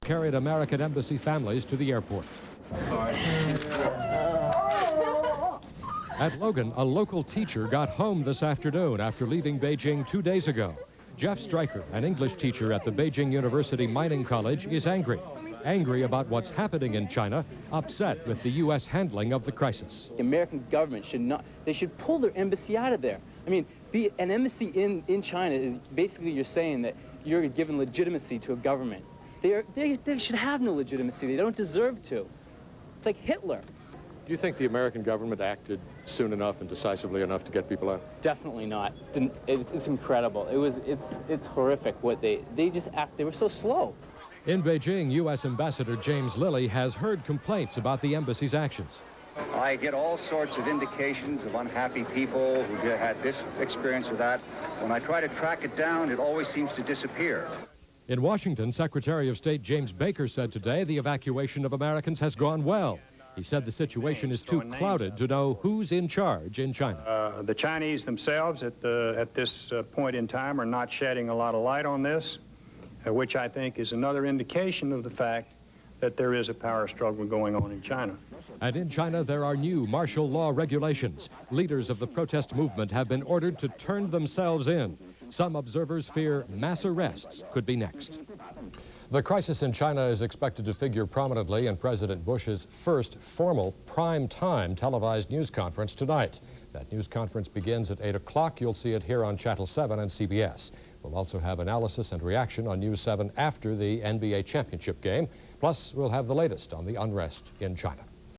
carried American embassy families to the airport. At Logan, a local teacher got home this afternoon after leaving Beijing 2 days ago. Jeff Stryker, an English teacher at the Beijing University Mining College, is angry. Angry about what's happening in China, upset with the U.S. handling of the crisis. The American government they should pull their embassy out of there. I mean, an embassy in China is basically you're saying that you're giving legitimacy to a government. They should have no legitimacy. They don't deserve to. It's like Hitler. Do you think the American government acted soon enough and decisively enough to get people out? Definitely not. It's incredible. It's horrific what they just act. They were so slow. In Beijing, U.S. Ambassador James Lilly has heard complaints about the embassy's actions. I get all sorts of indications of unhappy people who had this experience or that. When I try to track it down, it always seems to disappear. In Washington, Secretary of State James Baker said today the evacuation of Americans has gone well. He said the situation is too clouded to know who's in charge in China. The Chinese themselves at this point in time are not shedding a lot of light on this, which I think is another indication of the fact that there is a power struggle going on in China. And in China, there are new martial law regulations. Leaders of the protest movement have been ordered to turn themselves in. Some observers fear mass arrests could be next. The crisis in China is expected to figure prominently in President Bush's first formal prime-time televised news conference tonight. That news conference begins at 8 o'clock. You'll see it here on Channel 7 and CBS. We'll also have analysis and reaction on News 7 after the NBA championship game. Plus, we'll have the latest on the unrest in China.